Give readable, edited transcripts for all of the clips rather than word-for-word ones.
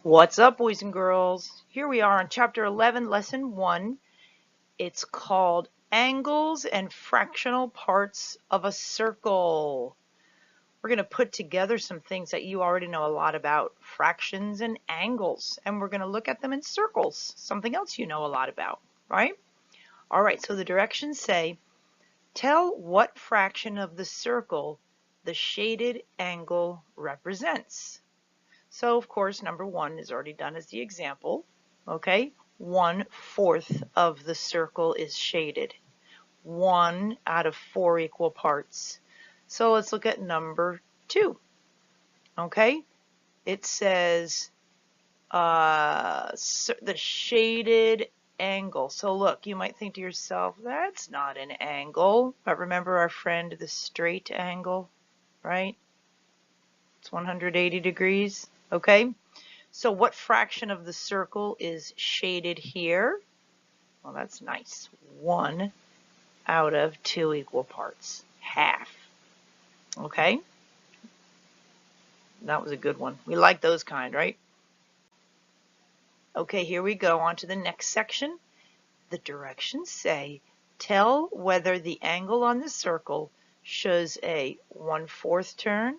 What's up, boys and girls? Here we are on Chapter 11, Lesson 1. It's called Angles and Fractional Parts of a Circle. We're going to put together some things that you already know a lot about, fractions and angles, and we're going to look at them in circles, something else you know a lot about, right? All right, so the directions say, tell what fraction of the circle the shaded angle represents. So, of course, number 1 is already done as the example. Okay, 1/4 of the circle is shaded. 1 out of 4 equal parts. So let's look at number 2. Okay, it says the shaded angle. So look, you might think to yourself, that's not an angle. But remember our friend, the straight angle, right? It's 180 degrees. Okay. So what fraction of the circle is shaded here? Well, that's nice. 1 out of 2 equal parts. Half. Okay? That was a good one. We like those kind, right? Okay, here we go on to the next section. The directions say, tell whether the angle on the circle shows a 1/4 turn,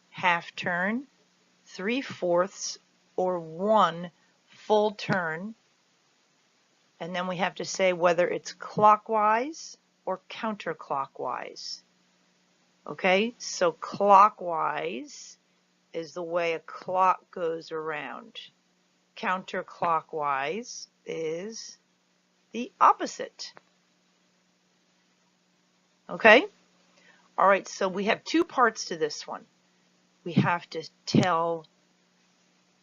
half turn, 3/4, or 1 full turn. And then we have to say whether it's clockwise or counterclockwise. Okay, so clockwise is the way a clock goes around. Counterclockwise is the opposite. Okay? All right, so we have 2 parts to this one. We have to tell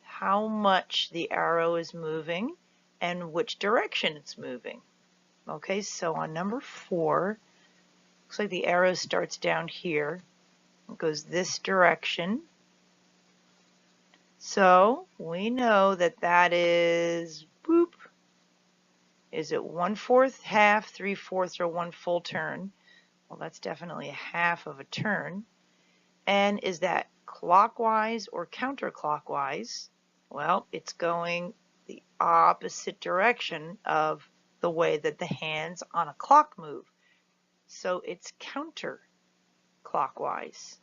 how much the arrow is moving and which direction it's moving. Okay, so on number 4, looks like the arrow starts down here. It goes this direction. So we know that that is, boop, is it 1/4, half, 3/4, or 1 full turn? Well, that's definitely a half of a turn. And is that clockwise or counterclockwise? Well, it's going the opposite direction of the way that the hands on a clock move. So it's counterclockwise.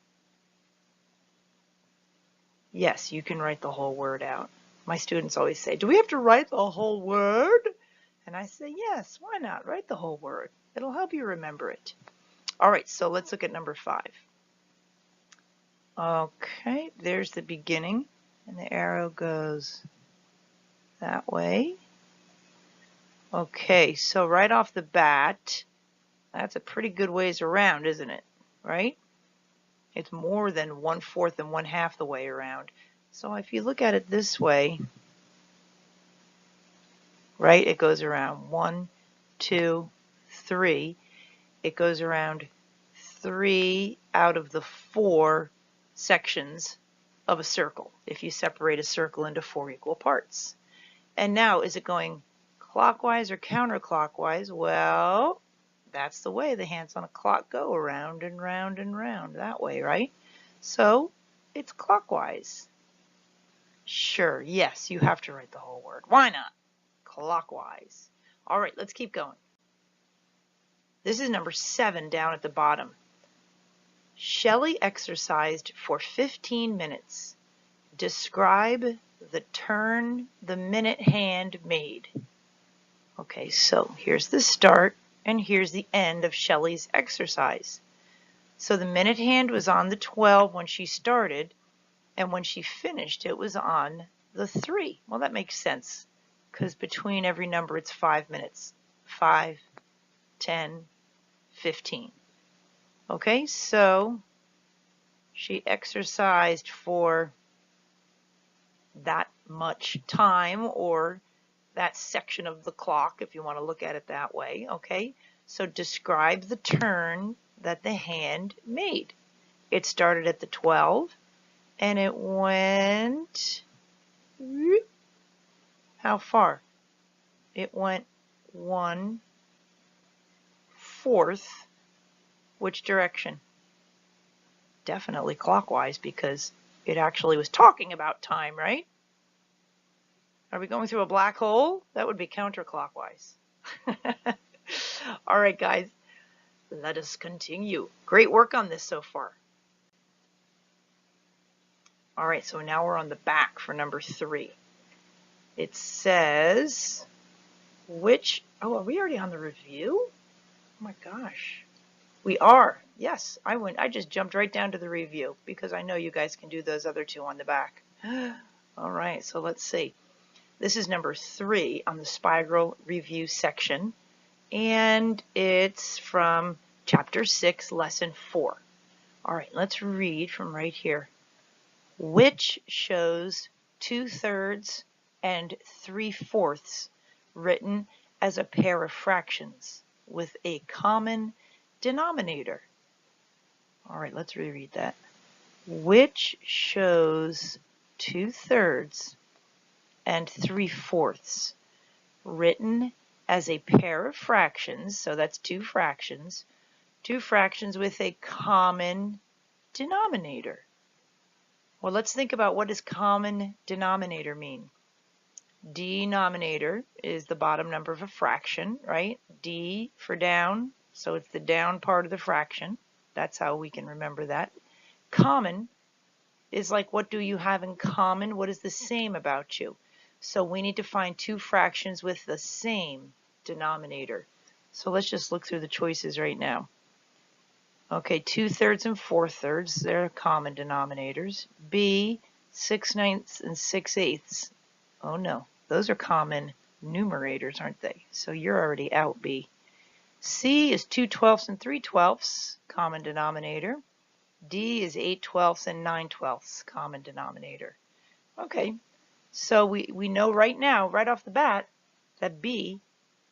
Yes, you can write the whole word out. My students always say, do we have to write the whole word? And I say, yes, why not? Write the whole word. It'll help you remember it. All right, so let's look at number 5. Okay, there's the beginning, and the arrow goes that way. Okay, so right off the bat, that's a pretty good ways around, isn't it? Right? It's more than 1/4 and 1/2 the way around. So if you look at it this way, right, it goes around 1, 2, 3. It goes around 3 out of the 4 sections of a circle, if you separate a circle into 4 equal parts. And now, is it going clockwise or counterclockwise? Well, that's the way the hands on a clock go, around and round and round, that way, right? So it's clockwise. Sure, yes, you have to write the whole word. Why not? Clockwise. All right, let's keep going. This is number 7 down at the bottom. Shelley exercised for 15 minutes. Describe the turn the minute hand made. Okay, so here's the start and here's the end of Shelley's exercise. So the minute hand was on the 12 when she started, and when she finished it was on the 3. Well, that makes sense because between every number it's 5 minutes. 5, 10, 15. Okay, so she exercised for that much time, or that section of the clock, if you want to look at it that way. Okay, so describe the turn that the hand made. It started at the 12 and it went, how far? It went 1/4. Which direction? Definitely clockwise, because it actually was talking about time, right? Are we going through a black hole? That would be counterclockwise. All right, guys, let us continue. Great work on this so far. All right, so now we're on the back for number 3. It says, are we already on the review? Oh my gosh. We are. Yes, I just jumped right down to the review because I know you guys can do those other 2 on the back. All right, so let's see. This is number 3 on the spiral review section, and it's from chapter 6, lesson 4. All right, let's read from right here. Which shows 2/3 and 3/4 written as a pair of fractions with a common denominator. All right, let's reread that. Which shows 2/3 and 3/4 written as a pair of fractions, so that's 2 fractions with a common denominator. Well, let's think about what does common denominator mean. Denominator is the bottom number of a fraction, right? D for down, so it's the down part of the fraction. That's how we can remember that. Common is like, what do you have in common? What is the same about you? So we need to find 2 fractions with the same denominator. So let's just look through the choices right now. Okay, 2/3 and 4/3, they're common denominators. B, 6/9 and 6/8. Oh no, those are common numerators, aren't they? So you're already out, B. C is 2/12 and 3/12, common denominator. D is 8/12 and 9/12, common denominator. Okay, so we know right now, right off the bat, that B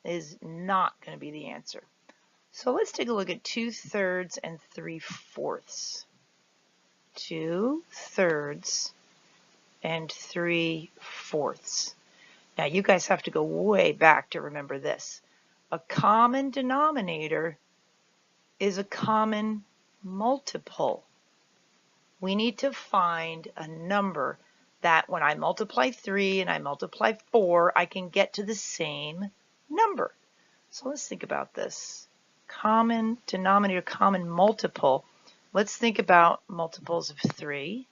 is not going to be the answer. So let's take a look at 2/3 and 3/4. 2/3 and 3/4. Now you guys have to go way back to remember this. A common denominator is a common multiple. We need to find a number that when I multiply 3 and I multiply 4, I can get to the same number. So let's think about this. Common denominator, common multiple. Let's think about multiples of 3,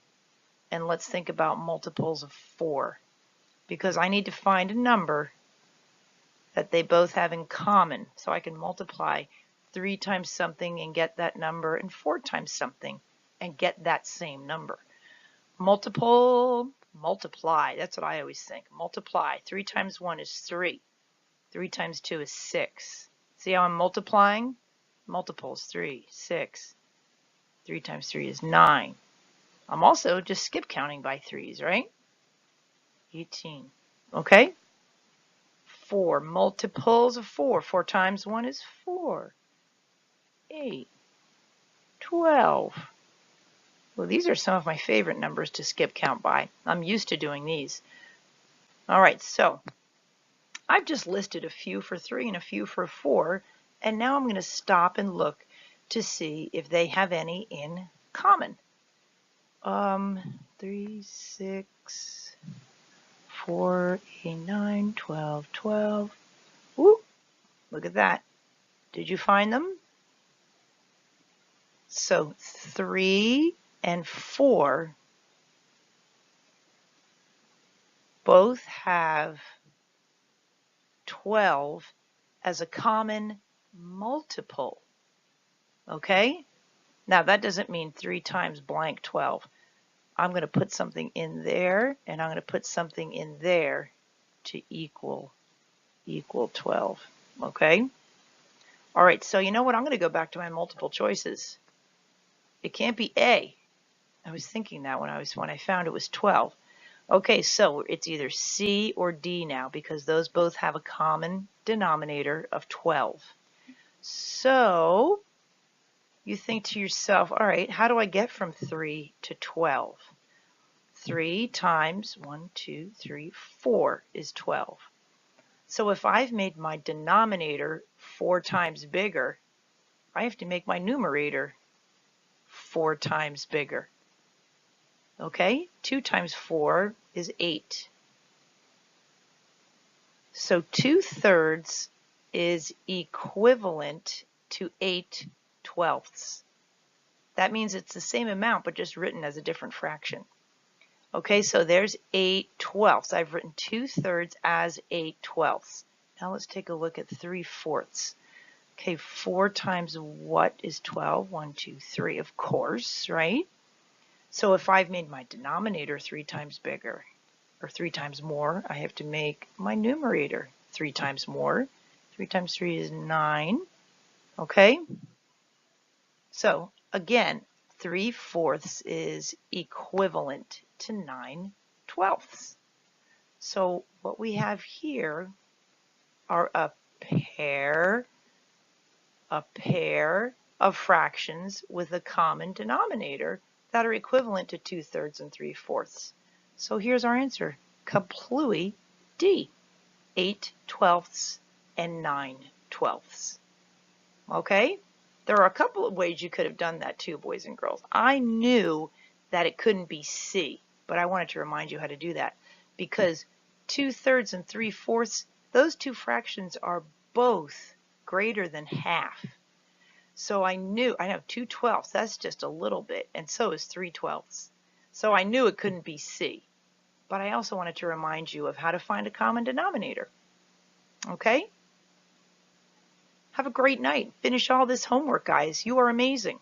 and let's think about multiples of 4, because I need to find a number that they both have in common. So I can multiply 3 times something and get that number, and 4 times something and get that same number. Multiply, that's what I always think. Multiply, 3 times 1 is 3. 3 times 2 is 6. See how I'm multiplying? Multiples, 3, 6. 3 times 3 is 9. I'm also just skip counting by 3s, right? 18. Okay? 4. Multiples of 4. 4 times 1 is 4. 8. 12. Well, these are some of my favorite numbers to skip count by. I'm used to doing these. All right, so I've just listed a few for 3 and a few for 4, and now I'm going to stop and look to see if they have any in common. 3, 6, 4, 8, 9, 12, 12. Ooh, look at that. Did you find them? So 3 and 4 both have 12 as a common multiple. Okay? Now that doesn't mean 3 times blank 12. I'm going to put something in there, and I'm going to put something in there to equal 12. Okay? All right, so you know what? I'm going to go back to my multiple choices. It can't be A. I was thinking that when I found it was 12. Okay, so it's either C or D now, because those both have a common denominator of 12. So you think to yourself, all right, how do I get from 3 to 12? 3 times 1, 2, 3, 4 is 12. So if I've made my denominator 4 times bigger, I have to make my numerator 4 times bigger. Okay, 2 times 4 is 8. So 2/3 is equivalent to 8/12. That means it's the same amount, but just written as a different fraction. Okay, so there's 8/12. I've written 2/3 as 8/12. Now let's take a look at 3/4. Okay, 4 times what is 12? 1, 2, 3, of course, right? So if I've made my denominator 3 times bigger, or 3 times more, I have to make my numerator 3 times more. 3 times 3 is 9. Okay? So again, 3/4 is equivalent to 9/12. So what we have here are a pair of fractions with a common denominator that are equivalent to 2/3 and 3/4. So here's our answer. Kaplooey D. 8/12 and 9/12. Okay? There are a couple of ways you could have done that too, boys and girls. I knew that it couldn't be C, but I wanted to remind you how to do that because 2/3 and 3/4, those two fractions are both greater than half. So I know 2/12, that's just a little bit, and so is 3/12. So I knew it couldn't be C, but I also wanted to remind you of how to find a common denominator. Okay? Have a great night. Finish all this homework, guys. You are amazing.